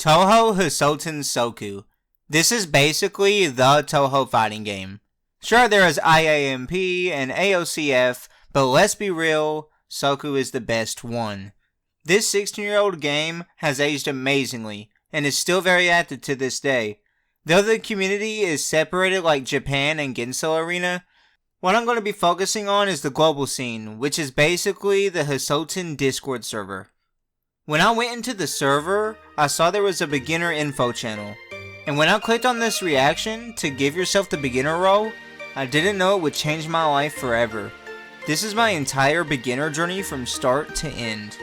Touhou Hisoutensoku. This is basically the Touhou fighting game. Sure, there is IAMP and AOCF, but let's be real, Soku is the best one. This 16-year-old game has aged amazingly, and is still very active to this day. Though the community is separated like Japan and Gensou Arena, what I'm going to be focusing on is the global scene, which is basically the Hisouten Discord server. When I went into the server, I saw there was a beginner info channel, and when I clicked on this reaction to give yourself the beginner role, I didn't know it would change my life forever. This is my entire beginner journey from start to end.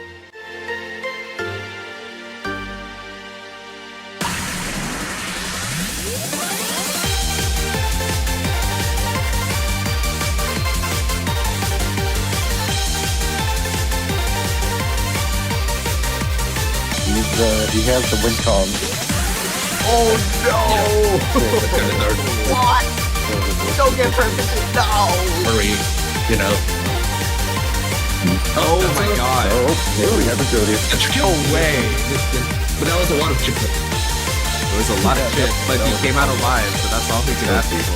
He has the win con. Oh no! What? Don't get perfect. No! Hurry, you know. Oh my god. We haven't killed you. No way! But that was a lot of chip. It was a lot of shit, but he came out alive, so that's all we could ask for.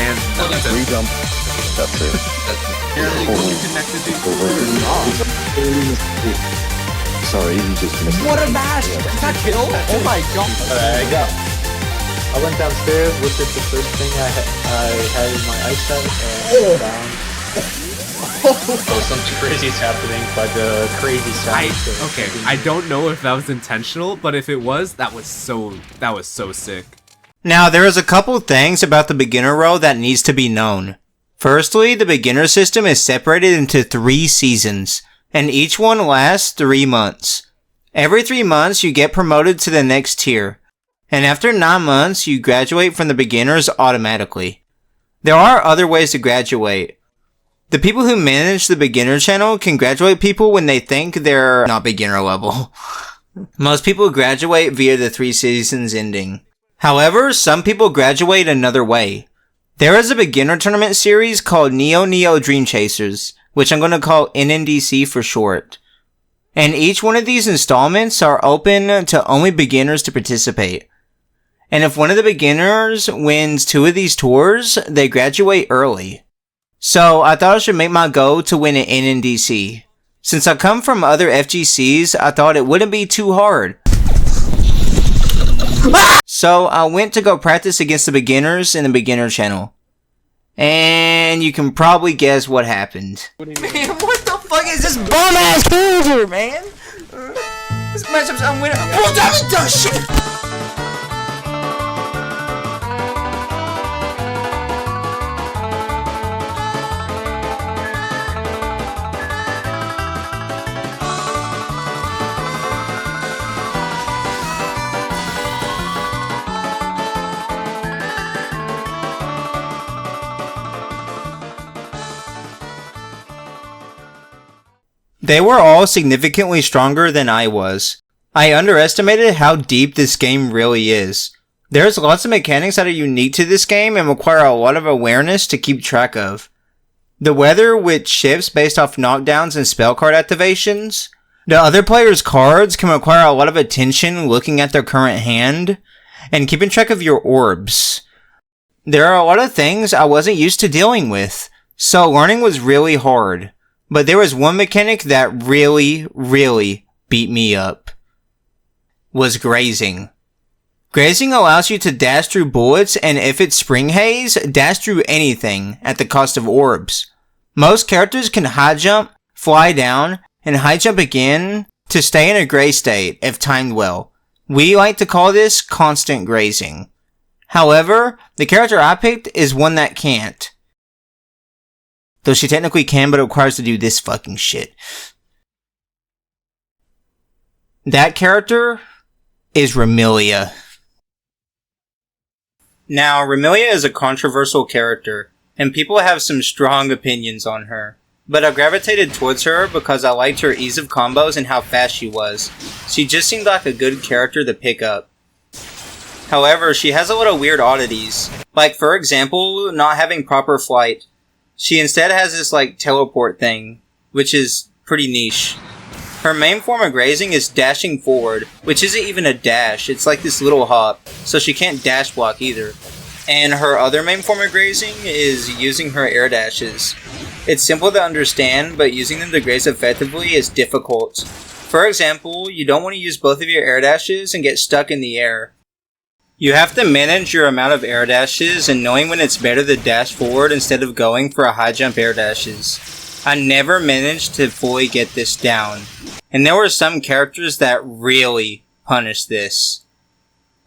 And that's it. Re-jump. That's it. apparently fully connected to Sorry, you just missed it. What a mash! Is that kill? Oh my god! Alright, I got. I went downstairs, looked at the first thing I had in my ice set, and down. Oh, something crazy is happening, but crazy sound. Okay, I don't know if that was intentional, but if it was, that was so sick. Now, there is a couple things about the beginner role that needs to be known. Firstly, the beginner system is separated into 3 seasons, and each one lasts 3 months. Every 3 months, you get promoted to the next tier, and after 9 months, you graduate from the beginners automatically. There are other ways to graduate. The people who manage the beginner channel can graduate people when they think they're not beginner level. Most people graduate via the 3 seasons ending. However, some people graduate another way. There is a beginner tournament series called Neo Dream Chasers, which I'm going to call NNDC for short. And each one of these installments are open to only beginners to participate. And if one of the beginners wins 2 of these tours, they graduate early. So I thought I should make my goal to win an NNDC. Since I come from other FGCs, I thought it wouldn't be too hard. So I went to go practice against the beginners in the beginner channel. And you can probably guess what happened. Man, what the fuck is this bum ass character, man? This matchup's unwinnable. Well, that does shit! They were all significantly stronger than I was. I underestimated how deep this game really is. There's lots of mechanics that are unique to this game and require a lot of awareness to keep track of. The weather, which shifts based off knockdowns and spell card activations. The other player's cards can require a lot of attention looking at their current hand, and keeping track of your orbs. There are a lot of things I wasn't used to dealing with, so learning was really hard. But there was one mechanic that really beat me up. Was grazing. Grazing allows you to dash through bullets, and if it's spring haze, dash through anything at the cost of orbs. Most characters can high jump, fly down, and high jump again to stay in a graze state if timed well. We like to call this constant grazing. However, the character I picked is one that can't. Though she technically can, but it requires to do this fucking shit. That character is Remilia. Now, Remilia is a controversial character, and people have some strong opinions on her. But I gravitated towards her because I liked her ease of combos and how fast she was. She just seemed like a good character to pick up. However, she has a lot of weird oddities. Like, for example, not having proper flight. She instead has this, teleport thing, which is pretty niche. Her main form of grazing is dashing forward, which isn't even a dash, it's like this little hop, so she can't dash block either. And her other main form of grazing is using her air dashes. It's simple to understand, but using them to graze effectively is difficult. For example, you don't want to use both of your air dashes and get stuck in the air. You have to manage your amount of air dashes and knowing when it's better to dash forward instead of going for a high jump air dashes. I never managed to fully get this down, and there were some characters that really punished this.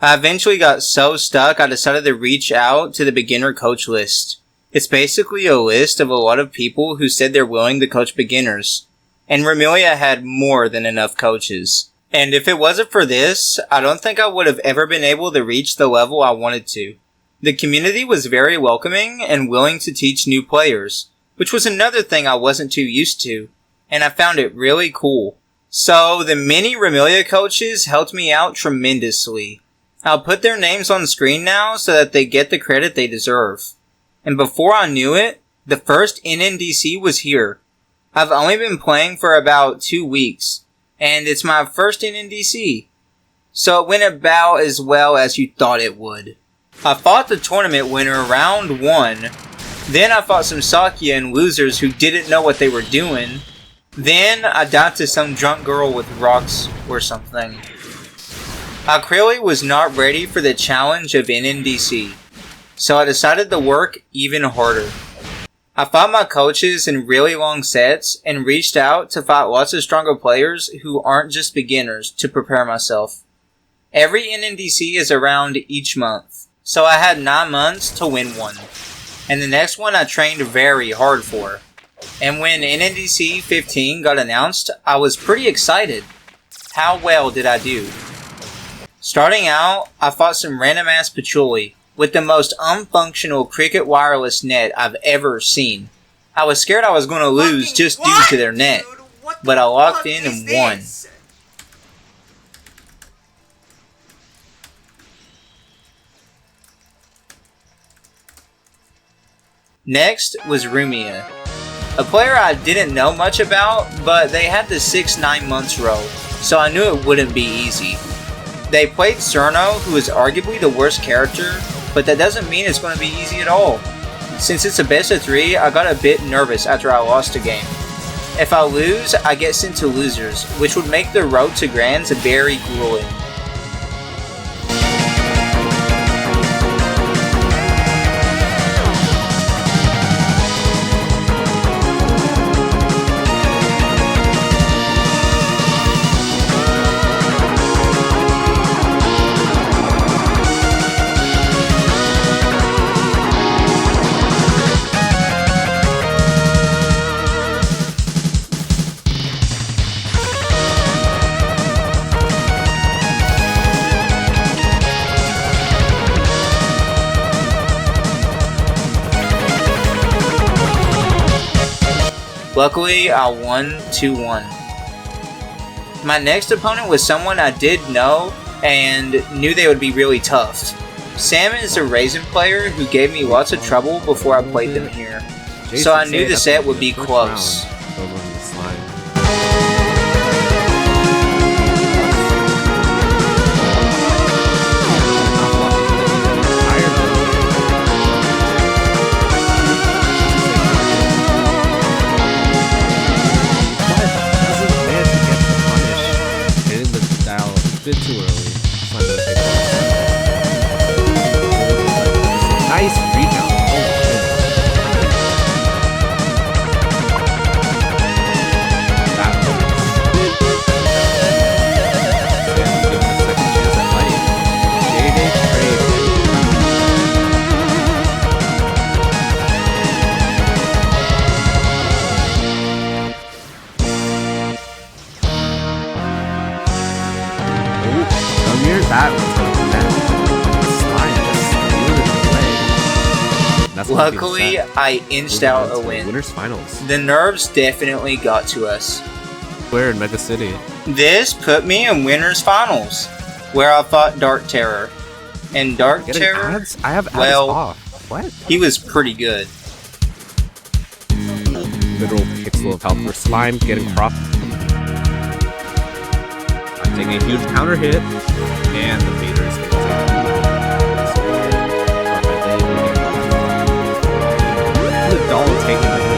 I eventually got so stuck I decided to reach out to the beginner coach list. It's basically a list of a lot of people who said they're willing to coach beginners, and Remilia had more than enough coaches. And if it wasn't for this, I don't think I would have ever been able to reach the level I wanted to. The community was very welcoming and willing to teach new players, which was another thing I wasn't too used to, and I found it really cool. So, the many Remilia coaches helped me out tremendously. I'll put their names on screen now so that they get the credit they deserve. And before I knew it, the first NNDC was here. I've only been playing for about 2 weeks, and it's my first NNDC. So it went about as well as you thought it would. I fought the tournament winner round 1, then I fought some Sakya losers who didn't know what they were doing. Then I died to some drunk girl with rocks or something. I clearly was not ready for the challenge of NNDC, so I decided to work even harder. I fought my coaches in really long sets and reached out to fight lots of stronger players who aren't just beginners to prepare myself. Every NNDC is around each month, so I had 9 months to win one. And the next one I trained very hard for. And when NNDC 15 got announced, I was pretty excited. How well did I do? Starting out, I fought some random ass patchouli with the most unfunctional cricket wireless net I've ever seen. I was scared I was going to lose just due to their net, but I locked in and won. Next was Rumia, a player I didn't know much about, but they had the 6-9 months row, so I knew it wouldn't be easy. They played Cerno, who is arguably the worst character, but that doesn't mean it's going to be easy at all. Since it's a best of 3, I got a bit nervous after I lost a game. If I lose, I get sent to losers, which would make the road to Grands very grueling. Luckily, I won 2-1. My next opponent was someone I did know and knew they would be really tough. Sam is a Raisin player who gave me lots of trouble before I played them here, so I knew the set would be close. Bit too early. So I'm gonna take nice rebound. That Sam's given a second chance at life. JJ trade. That was the Luckily, I inched out a win. Winners finals. The nerves definitely got to us. Where in Mega City? This put me in winners finals, where I fought Dark Terror. And Dark Terror, ads? I have ads well, off. What? He was pretty good. Literal pixel of health for slime getting cropped. taking a huge counter hit, and the Vader is getting the doll taking the hit.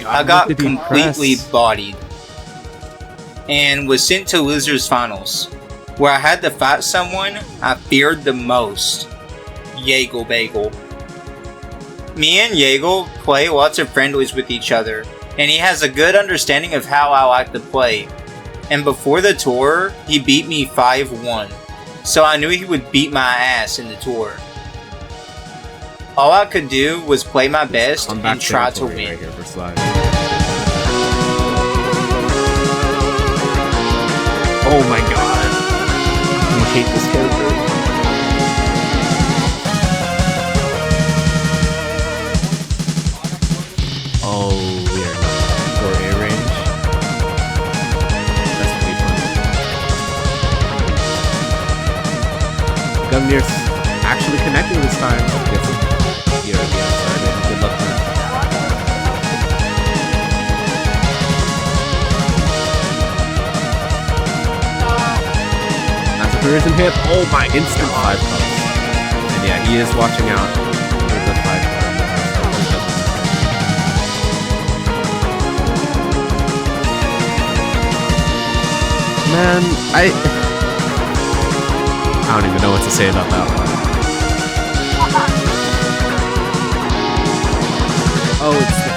I got completely bodied and was sent to losers finals, where I had to fight someone I feared the most, Yeagle Bagel. Me and Yeagle play lots of friendlies with each other, and he has a good understanding of how I like to play. And before the tour, he beat me 5-1, so I knew he would beat my ass in the tour. All I could do was play my best and try to win. Right here for Slime. Oh my god. I hate this character. Oh, we are not for A range. That's pretty fun. Gumnir's actually connecting this time. Good luck, man. That's a Persian hit. Oh my, instant 5 bucks. And yeah, he is watching out for the 5 bucks. Man, I don't even know what to say about that one. Oh, it's the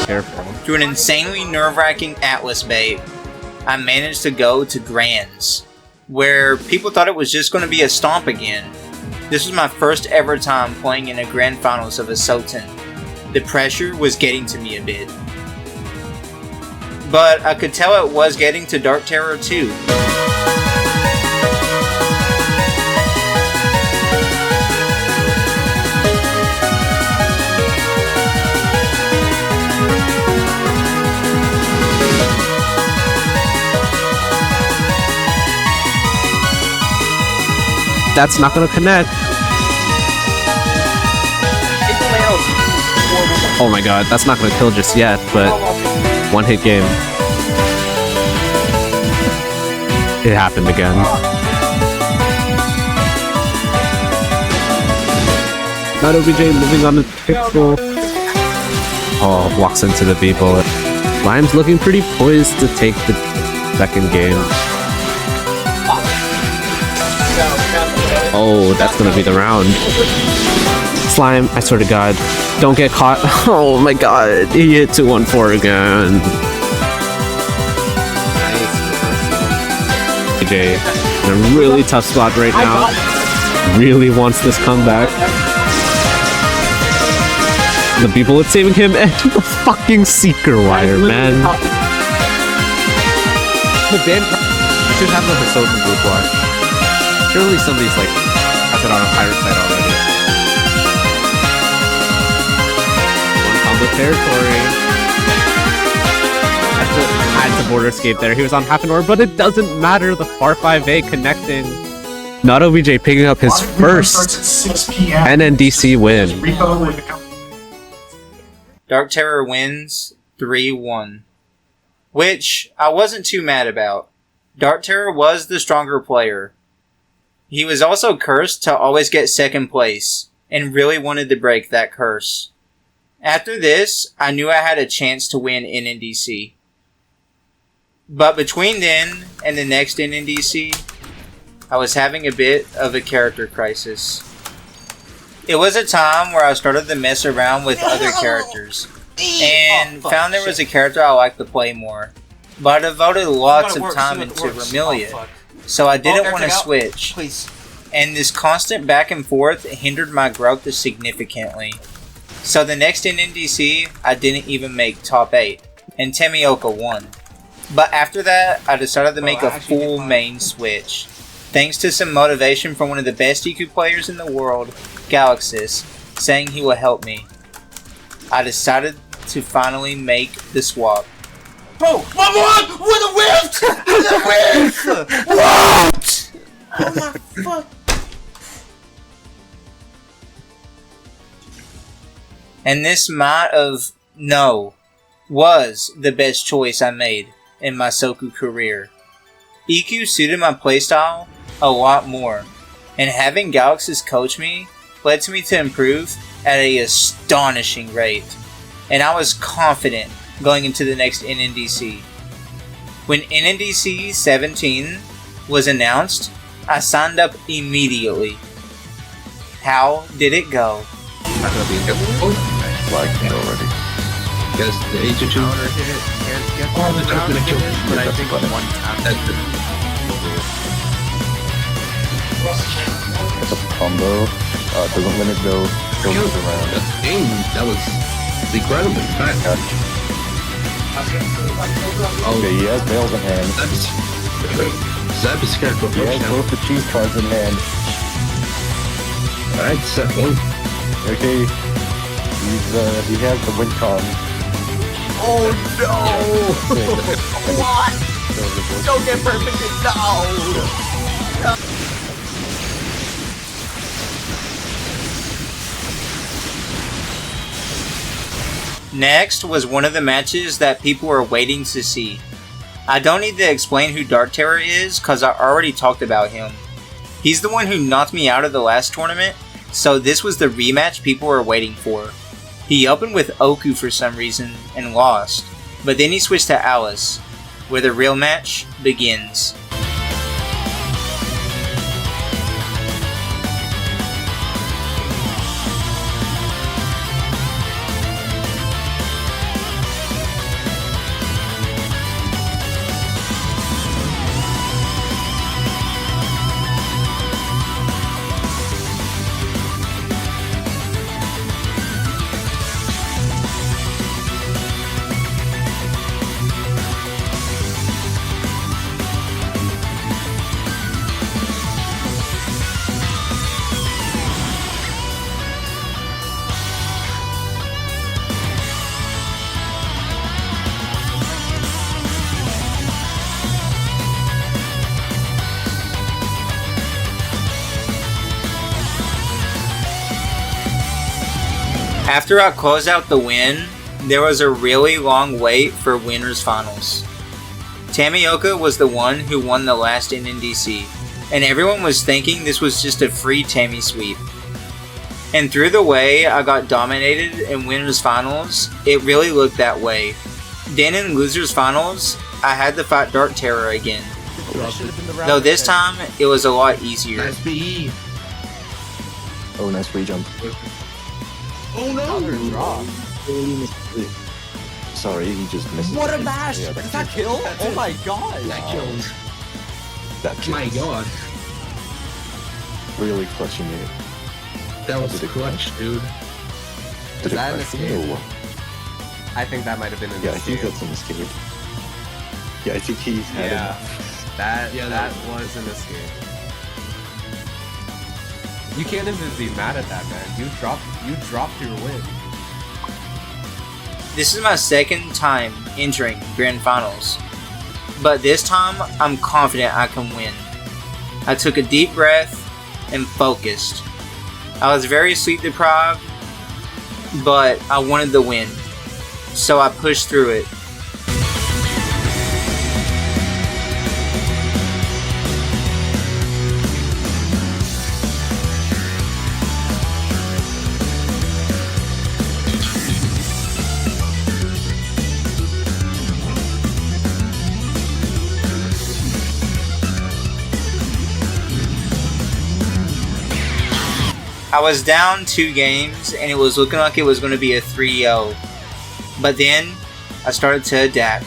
3. Careful. Through an insanely nerve-wracking Atlas bait, I managed to go to Grands, where people thought it was just going to be a stomp again. This was my first ever time playing in a Grand Finals of a Sultan. The pressure was getting to me a bit. But I could tell it was getting to Dark Terror too. That's not gonna connect. Oh my god, that's not gonna kill just yet, but one hit game. It happened again. Not OBJ moving on the pixel. Oh, walks into the B-bullet. Lime's looking pretty poised to take the second game. Oh, that's gonna be the round. Slime, I swear to god, don't get caught. Oh my god, he hit 214 again. AJ in a really tough spot right now. Really wants this comeback. The B-bullet saving him and the fucking Seeker Wire, man. The band should have the Hisoutensoku group watch. Surely somebody's like has it on a pirate site already. One combo territory. Had to border escape there. He was on half an hour, but it doesn't matter. The Far 5A connecting. Not OBJ picking up his first NNDC win. Dark Terror wins 3-1. Which I wasn't too mad about. Dark Terror was the stronger player. He was also cursed to always get second place, and really wanted to break that curse. After this, I knew I had a chance to win NNDC. But between then and the next NNDC, I was having a bit of a character crisis. It was a time where I started to mess around with other characters, and found there was a character I liked to play more. But I devoted lots of time into Vermilion, so I didn't want to switch. Please. And this constant back and forth hindered my growth significantly. So the next NNDC, I didn't even make top 8, and Temioka won. But after that, I decided to make a full main switch. Thanks to some motivation from one of the best EQ players in the world, Galaxis, saying he will help me. I decided to finally make the swap. Bro, my mom with a whiff! With a whiff! What? Oh my fuck. And this was the best choice I made in my Soku career. EQ suited my playstyle a lot more, and having Galaxus coach me led me to improve at an astonishing rate, and I was confident going into the next NNDC. When NNDC 17 was announced, I signed up immediately. How did it go? I gotta be careful. Like it already. Guess the H2. Counter hit it. Get Oh, the that's counter gonna kill hit it, but I That's think funny. one tap. That's it. It's a combo. Doesn't limit though. Goes around. That was incredible. Fact. Okay, he has nails in hand. Zap is scared for He has first now. both the cheese cards in hand. Alright, set one. Okay. He has the win con. Oh no! What? Don't get perfect. No! Next was one of the matches that people were waiting to see. I don't need to explain who Dark Terror is, cause I already talked about him. He's the one who knocked me out of the last tournament, so this was the rematch people were waiting for. He opened with Oku for some reason, and lost, but then he switched to Alice, where the real match begins. After I closed out the win, there was a really long wait for winners finals. Tamioka was the one who won the last NNDC, and everyone was thinking this was just a free Tammy sweep. And through the way I got dominated in winners finals, it really looked that way. Then in losers finals, I had to fight Dark Terror again. Though this time, it was a lot easier. Nice BE. Oh, nice free jump. Oh no! Sorry, he just missed. What a mash! Yeah, Does that kill? Oh my god! That kills. That My god. really clutching it. That was clutch, dude. Did that an it escape? No. I think that might have been an Yeah, I think escape. that's an escape. Yeah, I think he's had Yeah, that that was an escape. You can't even be mad at that, man. You dropped your win. This is my second time entering Grand Finals, but this time I'm confident I can win. I took a deep breath and focused. I was very sleep deprived, but I wanted the win, so I pushed through it. I was down 2 games and it was looking like it was going to be a 3-0. But then I started to adapt.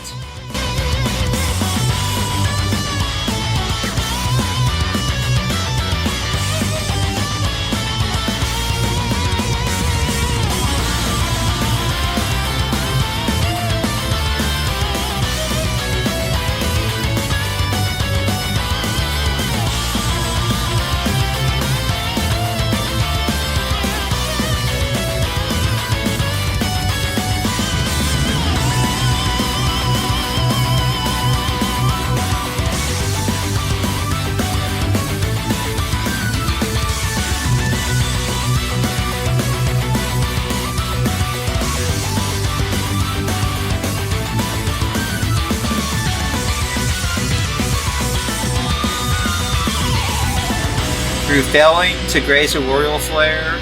Through failing to grace a royal flare,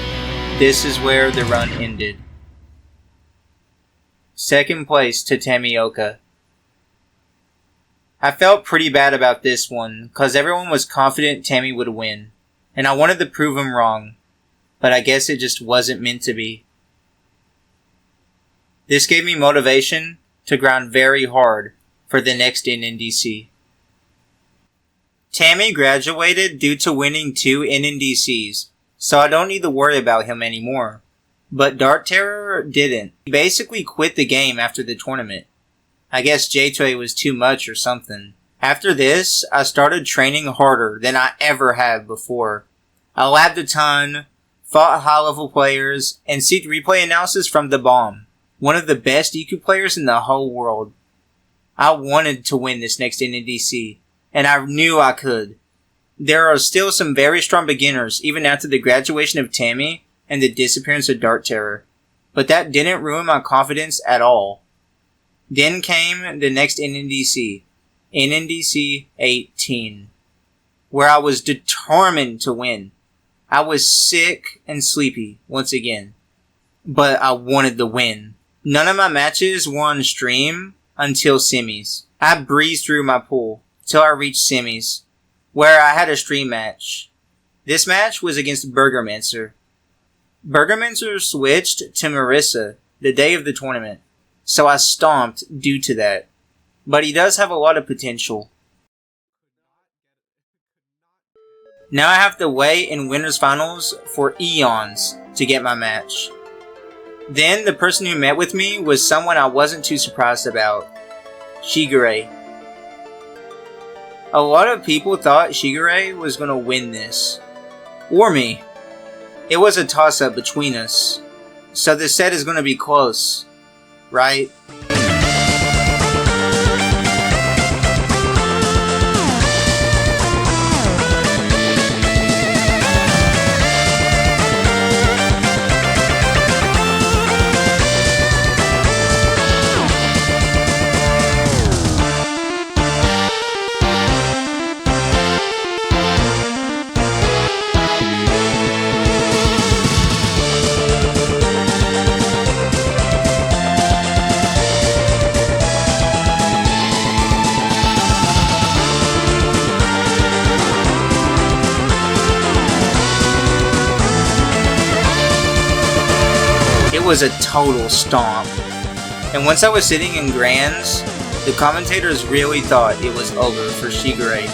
this is where the run ended. Second place to Tamioka. I felt pretty bad about this one, cause everyone was confident Tammy would win, and I wanted to prove him wrong, but I guess it just wasn't meant to be. This gave me motivation to grind very hard for the next NNDC. Tammy graduated due to winning 2 NNDCs, so I don't need to worry about him anymore. But Dark Terror didn't. He basically quit the game after the tournament. I guess J2A was too much or something. After this, I started training harder than I ever have before. I labbed a ton, fought high-level players, and seeked replay analysis from The Bomb, one of the best EQ players in the whole world. I wanted to win this next NNDC, and I knew I could. There are still some very strong beginners even after the graduation of Tammy and the disappearance of Dark Terror, but that didn't ruin my confidence at all. Then came the next NNDC, NNDC 18, where I was determined to win. I was sick and sleepy once again, but I wanted to win. None of my matches were on stream until semis. I breezed through my pool till I reached semis, where I had a stream match. This match was against Burgermancer. Burgermancer switched to Marissa the day of the tournament, so I stomped due to that. But he does have a lot of potential. Now I have to wait in winners finals for eons to get my match. Then the person who met with me was someone I wasn't too surprised about. Shigure. A lot of people thought Shigure was gonna win this. Or me. It was a toss-up between us. So the set is gonna be close. Right? It was a total stomp. And once I was sitting in Grands, the commentators really thought it was over for Shigure.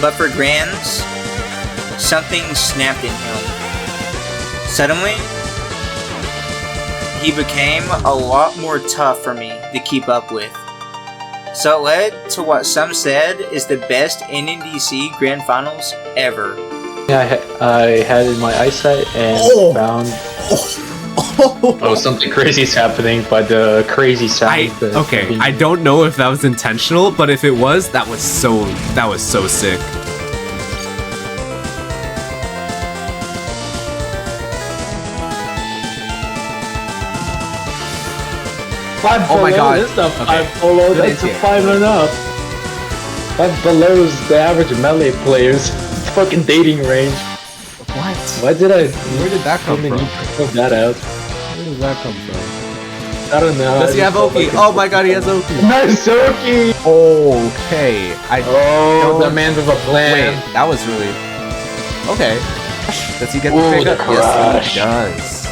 But for Grands, something snapped in him. Suddenly, he became a lot more tough for me to keep up with. So it led to what some said is the best NNDC Grand Finals ever. I had in my eyesight and found... Oh, something crazy is happening, but the crazy sound. I don't know if that was intentional, but if it was, that was so sick. Oh my god. This stuff, okay. 5 below, that's a 5 and up. 5 below is the average melee players. It's fucking dating range. What? Why did I... Where did that come from? Put that out. Where does that come from? I don't know. Does he have Oki? Oh my god, he has Oki. Nice Oki! Okay. The man with a plan. Wait, that was really... Okay. Does he get the pickup? Yes, he does.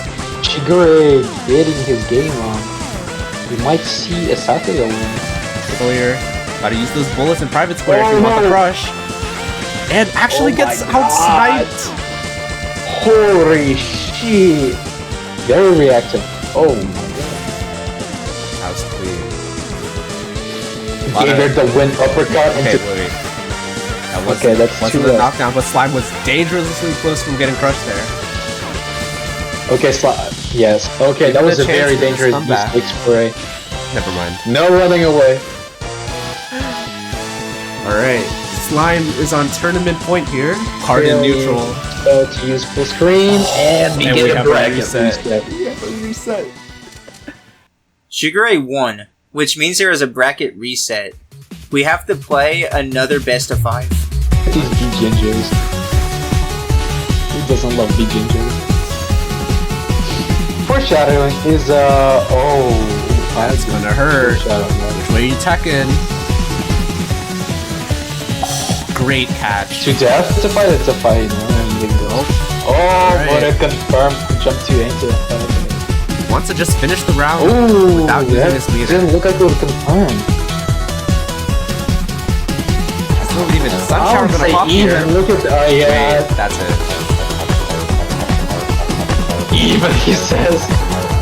Shigure getting his game on. We might see a Saturday win. Clear. Gotta use those bullets in private square if you want the crush. And actually gets outsniped. Holy shit. Very reactive. Oh my god. That was clean. Gave her the wind uppercut Okay, into... wait. That was, okay, that's wasn't a knockdown, but Slime was dangerously close from getting crushed there. Okay, Slime. Yes. Okay, that was a very dangerous mistake spray. Never mind. No running away. Alright. Slime is on tournament point here. Hard and neutral. So to use full screen, and we get a reset. Shigure won, which means there is a bracket reset. We have to play another best of 5. These gingers. doesn't love the ginger? Foreshadowing is oh, That's gonna hurt. foreshadowing. Which way you attacking? Great catch. To death? It's a fight, you know. Oh, but a confirmed jump to into the fight. Wants to just finish the round Ooh, without using that his meter. didn't look like it was confirmed. Still even I Sunshower would gonna say pop even. here. Look at yeah. Wait, that's it. Even he says.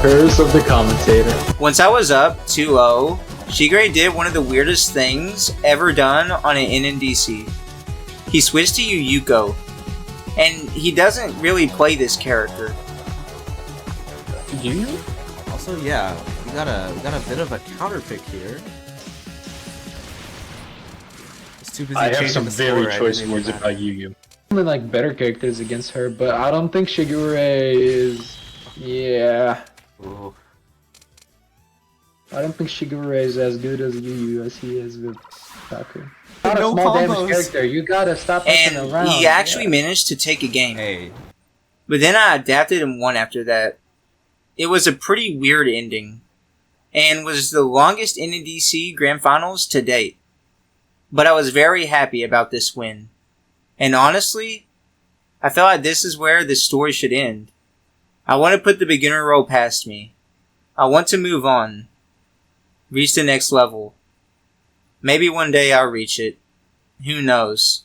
Curse of the commentator. Once I was up 2-0, Shigure did one of the weirdest things ever done on an NNDC. He switched to Yuyuko, and he doesn't really play this character. You? Also, yeah, we got a bit of a counter pick here. It's too busy I have changing some the very score, choice right? words about Yu-Yu. Like better characters against her, but I don't think Shigure is. Yeah. Ooh. I don't think Shigure is as good as Yu as he is with Saku. Not No a small combos. damage character. You gotta stop messing And around. he actually managed to take a game. Hey, But then I adapted and won after that. It was a pretty weird ending, and was the longest NNDC Grand Finals to date. But I was very happy about this win. And honestly, I felt like this is where this story should end. I want to put the beginner role past me. I want to move on. Reach the next level. Maybe one day I'll reach it. Who knows?